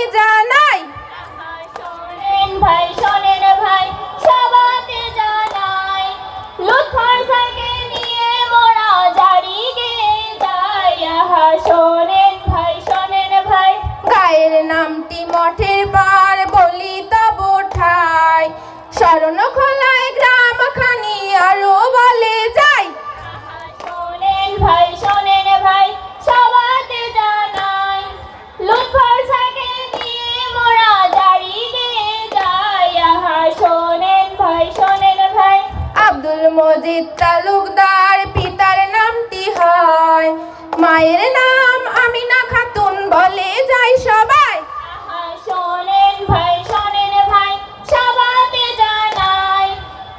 সবাইকে জানাই। শোনেন ভাই শোনেন ভাই সবাইকে জানাই, লুৎফর স্যারকে নিয়ে মোরা জারি গেয়ে যাই। আহা শোনেন ভাই শোনেন ভাই, গায়ের নামটি মঠের পার বলি তব ঠাই, শরণখোলায় গ্রাম খানি আরো বলে যাই। শোনেন ভাই শোনেন ভাই সবাইকে জানাই, লুৎফর স্যারকে নিয়ে মোরা জারি গেয়ে যাই। আহা শোনেন ভাই শোনেন ভাই, আব্দুল মজিদ তালুকদার পিতার নামটি হয়, মায়ের নাম আমিনা খাতুন বলে যাই সবাই। আহা শোনেন ভাই শোনেন ভাই সবাইকে জানাই,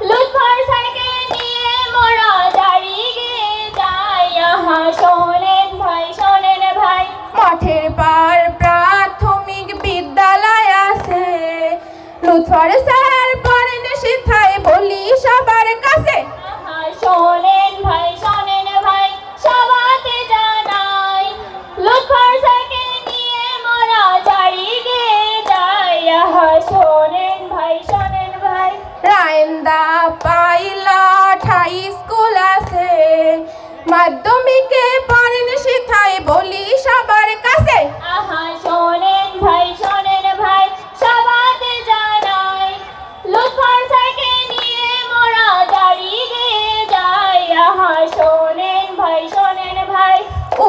লুৎফর স্যারকে নিয়ে মোরা জারি গেয়ে যাই। আহা শোনেন ভাই শোনেন ভাই, মঠের পার প্রাথমিক বিদ্যালয় আছে, লুৎফর স্যার পড়েন সেথায় বলি সবার কাছে। আহা শোনেন ভাই শোনেন ভাই সবাইকে জানাই, লুৎফর স্যারকে নিয়ে মোরা জারি গেয়ে যাই। আহা শোনেন ভাই শোনেন ভাই, রায়েন্দা পাইলট হাই স্কুল আছে, মাধ্যমিকে পড়েন সেথায় বলি সবার কাছে। আহা শোনেন ভাই শোনেন ভাই সবাইকে জানাই, লুৎফর স্যারকে নিয়ে মোরা জারি গেয়ে যাই। আহা শোনেন ভাই শোনেন ভাই,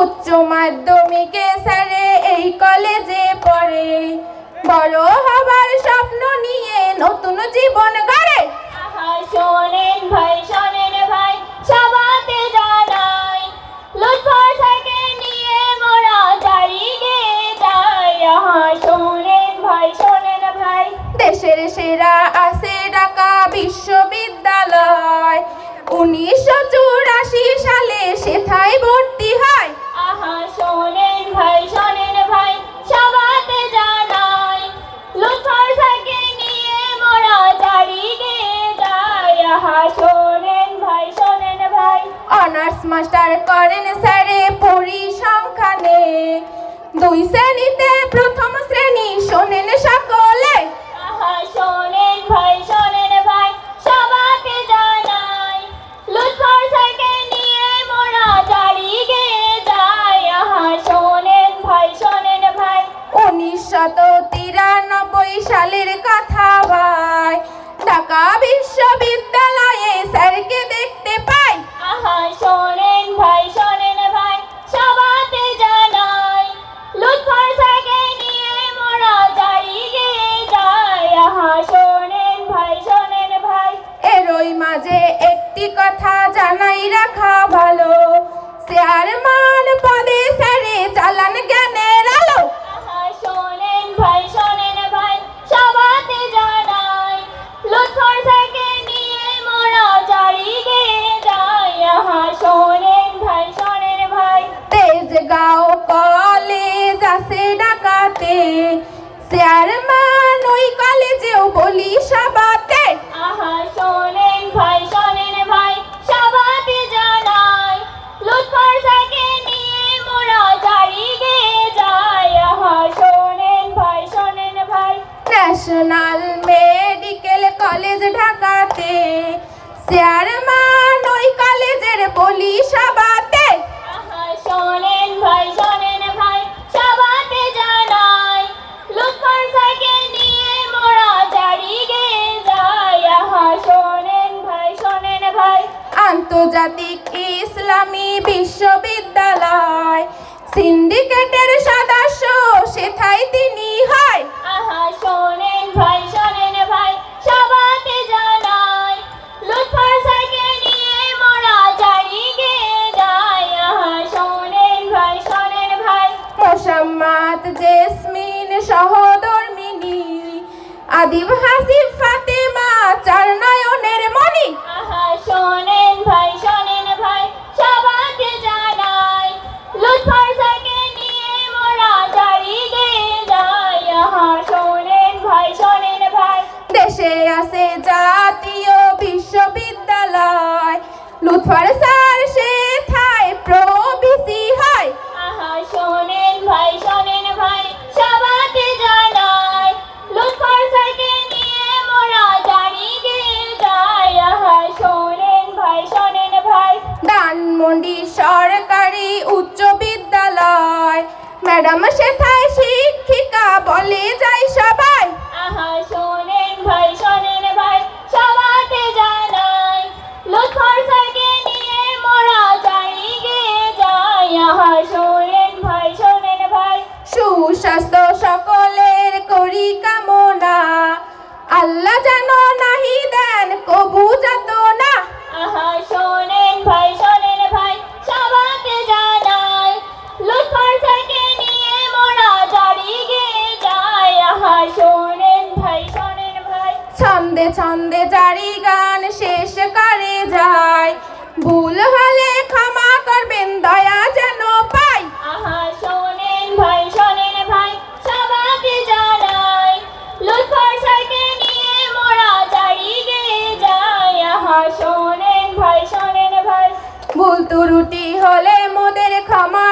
উচ্চ মাধ্যমিকে স্যারে এই কলেজে পড়ে, বড় হবার স্বপ্ন নিয়ে নতুন জীবন গড়ে। আহা শোনেন ভাই শোনেন ভাই সবাইকে জানাই, লুৎফর স্যারকে নিয়ে মোরা জারি গেয়ে যাই। আহা শোনেন ভাই শোনেন ভাই, দেশের সেরা আছে ঢাকা বিশ্ববিদ্যালয়, 1984 সালে সেথায় ভর্তি হয়। আহা শোনেন ভাই শোনেন ভাই সবাইকে জানাই, লুৎফর স্যারকে নিয়ে মোরা জারি গেয়ে যাই। আহা শোনেন ভাই শোনেন ভাই, অনার্স মাস্টার করেন স্যারে পরিসংখ্যানে, 2 শ্রেণীতে প্রথম শ্রেণী শোনেন সকলে। আহা শোনেন ভাই শোনেন ভাই সবাইকে জানাই, লুৎফর স্যারকে নিয়ে মোরা জারি গেয়ে যাই। আহা শোনেন ভাই শোনেন ভাই, 1993 সালের কথা ভাই, ঢাকা বিশ্ববিদ্যালয়ে স্যারকে দেখতে পাই। আহা শোনেন ভাই শোনেন ভাই সবাইকে জানাই, লুৎফর স্যারকে নিয়ে মোরা জারি গেয়ে যাই। আহা শোনেন ভাই শোনেন ভাই, এরই মাঝে একটি কথা জানাই রাখা ভালো, চেয়ারম্যান পদে স্যারে চালান জ্ঞানের আলো। আহা শোনেন ভাই শোনেন ভাই সবাইকে জানাই, লুৎফর স্যারকে নিয়ে মোরা জারি গেয়ে যাই। আহা শোনেন ভাই শোনেন ভাই, তেজগাঁও কলেজ আছে ঢাকাতে, চেয়ারম্যান ওই কলেজেও বলি সবাতে। আহা শোনেন ভাই শোনেন ভাই সবাইকে জানাই, লুৎফর স্যারকে নিয়ে মোরা জারি গেয়ে যাই। আহা শোনেন ভাই শোনেন ভাই, ন্যাশনাল মেডিকেল কলেজ ঢাকাতে, চেয়ারম্যান ওই কলেজের বলি সবাতে। আহা শোনেন ভাই শোনেন ভাই সবাইকে জানাই, লুৎফর স্যারকে নিয়ে মোরা জারি গেয়ে যাই। আহা শোনেন ভাই শোনেন ভাই, আন্তর্জাতিক ইসলামী বিশ্ববিদ্যালয় সিন্ডিকেটের সদস্য সেথায় তিনি হয়। আহা শোনেন ভাই শোনেন ভাই সবাইকে জানাই, লুৎফর স্যারকে নিয়ে মোরা জারি গেয়ে যাই। আহা শোনেন ভাই শোনেন ভাই, মোসাম্মদ জেসমিন সহধর্মিনী, আদিব হাসিব ফাতেমা চার নয়নের মণি। আহা শোনেন ভাই শোনেন ভাই সবাইকে জানাই, লুৎফর স্যারকে নিয়ে মোরা জারি গেয়ে যাই। আহা শোনেন ভাই শোনেন ভাই, দেশে আছে জাতীয় বিশ্ববিদ্যালয়, লুৎফর স্যার সেথায় প্রবিসি হয়। আহা শোনেন ভাই সবাইকে জানাই। ম্যাডাম সেথায় শিক্ষিকা বলে যাই সবাই, আহা শোনেন ভাই সবাতে জানাই, লুৎফর স্যারকে নিয়ে মোরা চারিগে যাই। আহা শোনেন ভাই সুস্বাস্থ্য সকলের করি কামনা, আল্লাহ যেন নাহি দেন কবু যাত না। আহা শোনেন ভাই সবাতে জানাই, লুৎফর স্যারকে নিয়ে মোরা চারিগে যাই। আহা শোনেন ভাই ছন্দে ছন্দে জারি গান শেষ করে যায়, ভুল হলে ক্ষমা করবেন দয়া যেন পাই। আহা শোনেন ভাই সবাতে জানাই, লুৎফর স্যারকে নিয়ে মোরা চারিগে যাই। আহা শোনেন ভাই ভুল ত্রুটি হলে মোদের ক্ষমা